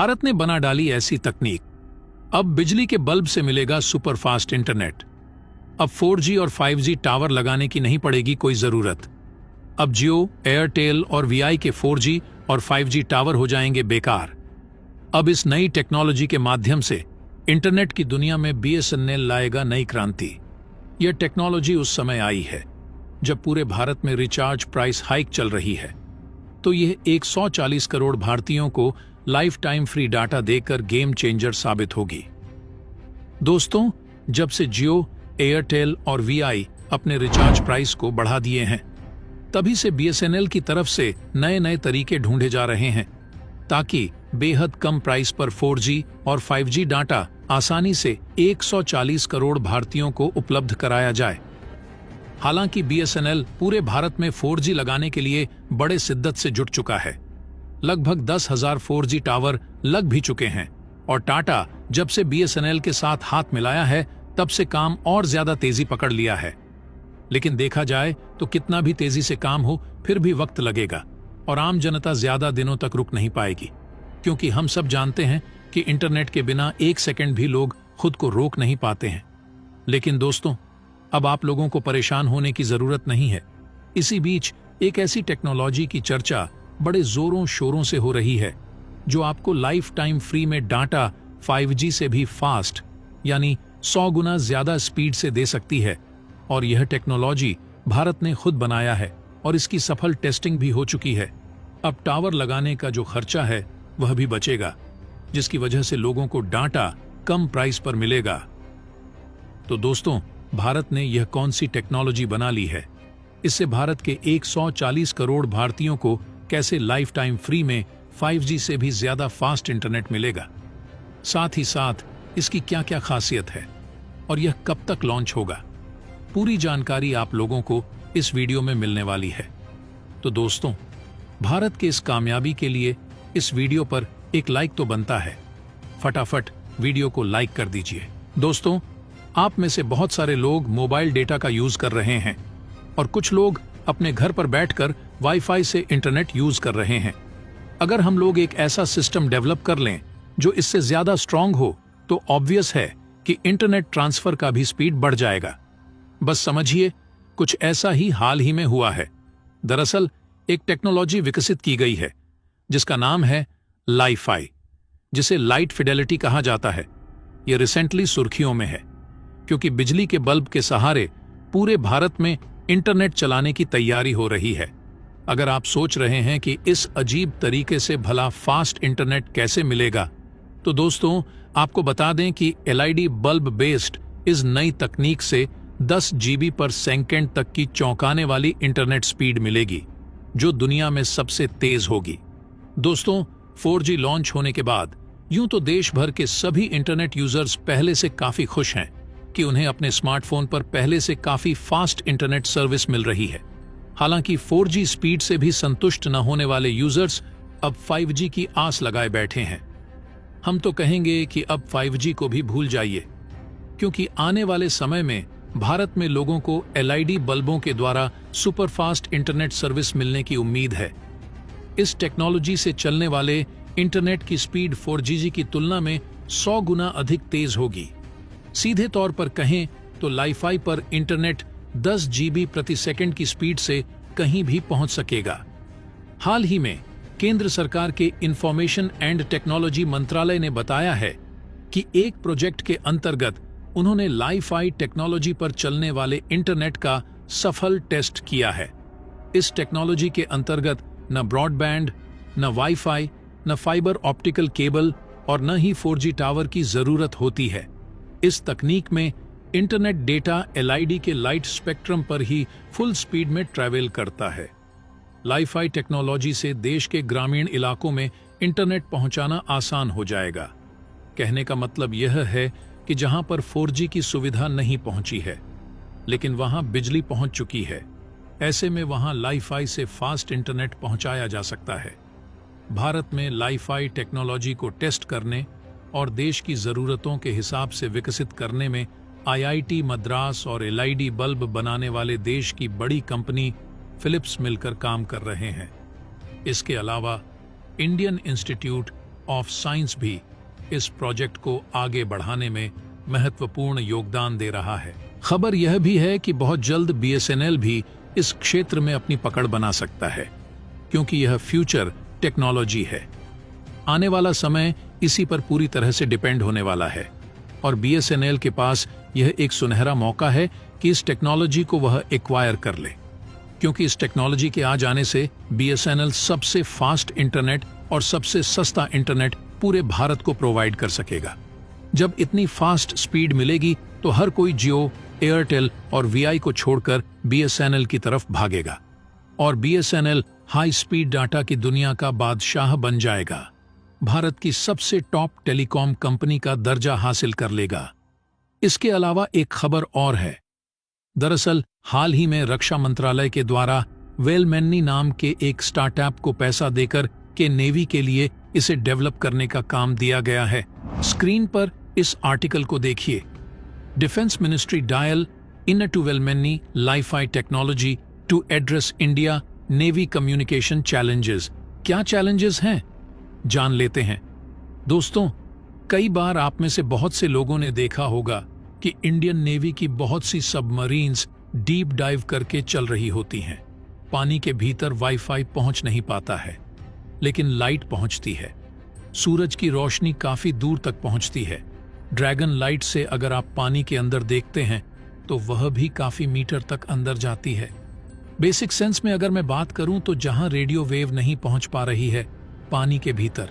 भारत ने बना डाली ऐसी तकनीक। अब बिजली के बल्ब से मिलेगा सुपरफास्ट इंटरनेट। अब 4G और 5G टावर लगाने की नहीं पड़ेगी कोई जरूरत। अब जियो, एयरटेल और वीआई के 4G और 5G टावर हो जाएंगे बेकार। अब इस नई टेक्नोलॉजी के माध्यम से इंटरनेट की दुनिया में BSNL लाएगा नई क्रांति। यह टेक्नोलॉजी उस समय आई है जब पूरे भारत में रिचार्ज प्राइस हाइक चल रही है, तो यह 140 करोड़ भारतीयों को लाइफ टाइम फ्री डाटा देकर गेम चेंजर साबित होगी। दोस्तों, जब से जियो, एयरटेल और वीआई अपने रिचार्ज प्राइस को बढ़ा दिए हैं, तभी से BSNL की तरफ से नए नए तरीके ढूंढे जा रहे हैं ताकि बेहद कम प्राइस पर 4G और 5G डाटा आसानी से 140 करोड़ भारतीयों को उपलब्ध कराया जाए। हालांकि BSNL पूरे भारत में 4G लगाने के लिए बड़े शिद्दत से जुट चुका है। लगभग 10,000 4G टावर लग भी चुके हैं और टाटा जब से BSNL के साथ हाथ मिलाया है तब से काम और ज्यादा तेजी पकड़ लिया है। लेकिन देखा जाए तो कितना भी तेजी से काम हो, फिर भी वक्त लगेगा और आम जनता ज्यादा दिनों तक रुक नहीं पाएगी, क्योंकि हम सब जानते हैं कि इंटरनेट के बिना एक सेकंड भी लोग खुद को रोक नहीं पाते हैं। लेकिन दोस्तों, अब आप लोगों को परेशान होने की जरूरत नहीं है। इसी बीच एक ऐसी टेक्नोलॉजी की चर्चा बड़े जोरों शोरों से हो रही है जो आपको लाइफ टाइम फ्री में डाटा 5G से भी फास्ट यानी 100 गुना ज्यादा स्पीड से दे सकती है। और यह टेक्नोलॉजी भारत ने खुद बनाया है और इसकी सफल टेस्टिंग भी हो चुकी है। अब टावर लगाने का जो खर्चा है वह भी बचेगा, जिसकी वजह से लोगों को डाटा कम प्राइस पर मिलेगा। तो दोस्तों, भारत ने यह कौन सी टेक्नोलॉजी बना ली है? इससे भारत के 140 करोड़ भारतीयों को कैसे लाइफ टाइम फ्री में 5G से भी ज्यादा फास्ट इंटरनेट मिलेगा? साथ ही साथ इसकी क्या क्या खासियत है और यह कब तक लॉन्च होगा? पूरी जानकारी आप लोगों को इस वीडियो में मिलने वाली है। तो दोस्तों, भारत के इस कामयाबी के लिए इस वीडियो पर एक लाइक तो बनता है। फटाफट वीडियो को लाइक कर दीजिए। दोस्तों, आप में से बहुत सारे लोग मोबाइल डेटा का यूज कर रहे हैं और कुछ लोग अपने घर पर बैठकर वाईफाई से इंटरनेट यूज कर रहे हैं। अगर हम लोग एक ऐसा सिस्टम डेवलप कर लें जो इससे ज्यादा स्ट्रांग हो, तो ऑब्वियस है कि इंटरनेट ट्रांसफर का भी स्पीड बढ़ जाएगा। बस समझिए, कुछ ऐसा ही हाल ही में हुआ है। दरअसल एक टेक्नोलॉजी विकसित की गई है जिसका नाम है लाइफाई, जिसे लाइट फिडेलिटी कहा जाता है। यह रिसेंटली सुर्खियों में है क्योंकि बिजली के बल्ब के सहारे पूरे भारत में इंटरनेट चलाने की तैयारी हो रही है। अगर आप सोच रहे हैं कि इस अजीब तरीके से भला फास्ट इंटरनेट कैसे मिलेगा, तो दोस्तों आपको बता दें कि LED बल्ब बेस्ड इस नई तकनीक से 10 GB पर सेकंड तक की चौंकाने वाली इंटरनेट स्पीड मिलेगी, जो दुनिया में सबसे तेज होगी। दोस्तों, 4G लॉन्च होने के बाद यूं तो देश भर के सभी इंटरनेट यूजर्स पहले से काफी खुश हैं कि उन्हें अपने स्मार्टफोन पर पहले से काफी फास्ट इंटरनेट सर्विस मिल रही है। हालांकि 4G स्पीड से भी संतुष्ट न होने वाले यूजर्स अब 5G की आस लगाए बैठे हैं। हम तो कहेंगे कि अब 5G को भी भूल जाइए, क्योंकि आने वाले समय में भारत में लोगों को LED बल्बों के द्वारा सुपरफास्ट इंटरनेट सर्विस मिलने की उम्मीद है। इस टेक्नोलॉजी से चलने वाले इंटरनेट की स्पीड 4G की तुलना में 100 गुना अधिक तेज होगी। सीधे तौर पर कहें तो लाइफाई पर इंटरनेट 10 GB प्रति सेकंड की स्पीड से कहीं भी पहुंच सकेगा। हाल ही में केंद्र सरकार के इंफॉर्मेशन एंड टेक्नोलॉजी मंत्रालय ने बताया है कि एक प्रोजेक्ट के अंतर्गत उन्होंने लाइफाई टेक्नोलॉजी पर चलने वाले इंटरनेट का सफल टेस्ट किया है। इस टेक्नोलॉजी के अंतर्गत न ब्रॉडबैंड, न वाईफाई, न फाइबर ऑप्टिकल केबल और न ही 4G टावर की जरूरत होती है। इस तकनीक में इंटरनेट डेटा LED के लाइट स्पेक्ट्रम पर ही फुल स्पीड में ट्रैवल करता है। लाइफाई टेक्नोलॉजी से देश के ग्रामीण इलाकों में इंटरनेट पहुंचाना आसान हो जाएगा। कहने का मतलब यह है कि जहां पर 4G की सुविधा नहीं पहुंची है, लेकिन वहां बिजली पहुंच चुकी है, ऐसे में वहां लाइफाई से फास्ट इंटरनेट पहुंचाया जा सकता है। भारत में लाइफाई टेक्नोलॉजी को टेस्ट करने और देश की जरूरतों के हिसाब से विकसित करने में IIT मद्रास और LED बल्ब बनाने वाले देश की बड़ी कंपनी फिलिप्स मिलकर काम कर रहे हैं। इसके अलावा इंडियन इंस्टीट्यूट ऑफ साइंस भी इस प्रोजेक्ट को आगे बढ़ाने में महत्वपूर्ण योगदान दे रहा है। खबर यह भी है कि बहुत जल्द BSNL भी इस क्षेत्र में अपनी पकड़ बना सकता है, क्योंकि यह फ्यूचर टेक्नोलॉजी है। आने वाला समय इसी पर पूरी तरह से डिपेंड होने वाला है और BSNL के पास यह एक सुनहरा मौका है कि इस टेक्नोलॉजी को वह एक्वायर कर ले, क्योंकि इस टेक्नोलॉजी के आ जाने से BSNL सबसे फास्ट इंटरनेट और सबसे सस्ता इंटरनेट पूरे भारत को प्रोवाइड कर सकेगा। जब इतनी फास्ट स्पीड मिलेगी तो हर कोई जियो, एयरटेल और VI को छोड़कर BSNL की तरफ भागेगा और BSNL हाई स्पीड डाटा की दुनिया का बादशाह बन जाएगा। भारत की सबसे टॉप टेलीकॉम कंपनी का दर्जा हासिल कर लेगा। इसके अलावा एक खबर और है। दरअसल हाल ही में रक्षा मंत्रालय के द्वारा वेलमेन्नी नाम के एक स्टार्टअप को पैसा देकर के नेवी के लिए इसे डेवलप करने का काम दिया गया है। स्क्रीन पर इस आर्टिकल को देखिए। Defence ministry dial in to Velmenni LiFi technology to address India navy communication challenges. क्या चैलेंजेस हैं, जान लेते हैं। दोस्तों, कई बार आप में से बहुत से लोगों ने देखा होगा कि इंडियन नेवी की बहुत सी सबमरीन्स डीप डाइव करके चल रही होती हैं। पानी के भीतर वाईफाई पहुंच नहीं पाता है, लेकिन लाइट पहुंचती है। सूरज की रोशनी काफी दूर तक पहुंचती है। ड्रैगन लाइट से अगर आप पानी के अंदर देखते हैं तो वह भी काफी मीटर तक अंदर जाती है। बेसिक सेंस में अगर मैं बात करूं तो जहां रेडियो वेव नहीं पहुंच पा रही है पानी के भीतर,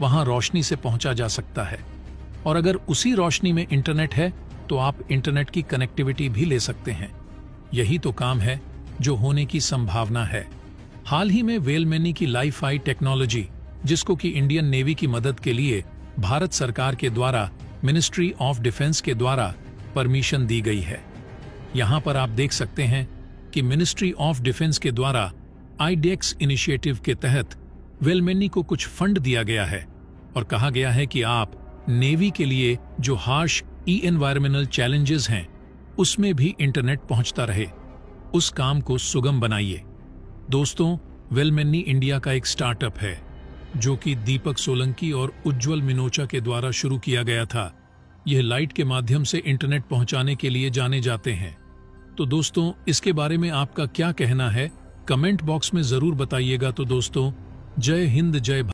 वहां रोशनी से पहुंचा जा सकता है। और अगर उसी रोशनी में इंटरनेट है तो आप इंटरनेट की कनेक्टिविटी भी ले सकते हैं। यही तो काम है जो होने की संभावना है। हाल ही में वेलमेनी की लाइफाई टेक्नोलॉजी, जिसको कि इंडियन नेवी की मदद के लिए भारत सरकार के द्वारा मिनिस्ट्री ऑफ डिफेंस के द्वारा परमिशन दी गई है। यहां पर आप देख सकते हैं कि मिनिस्ट्री ऑफ डिफेंस के द्वारा IDEX इनिशिएटिव के तहत वेलमेनी को कुछ फंड दिया गया है और कहा गया है कि आप नेवी के लिए जो हार्श एनवायरमेंटल चैलेंजेस हैं उसमें भी इंटरनेट पहुंचता रहे, उस काम को सुगम बनाइए। दोस्तों, वेलमेनी इंडिया का एक स्टार्टअप है जो कि दीपक सोलंकी और उज्जवल मिनोचा के द्वारा शुरू किया गया था। यह लाइट के माध्यम से इंटरनेट पहुंचाने के लिए जाने जाते हैं। तो दोस्तों, इसके बारे में आपका क्या कहना है, कमेंट बॉक्स में जरूर बताइएगा। तो दोस्तों, जय हिंद, जय भारत।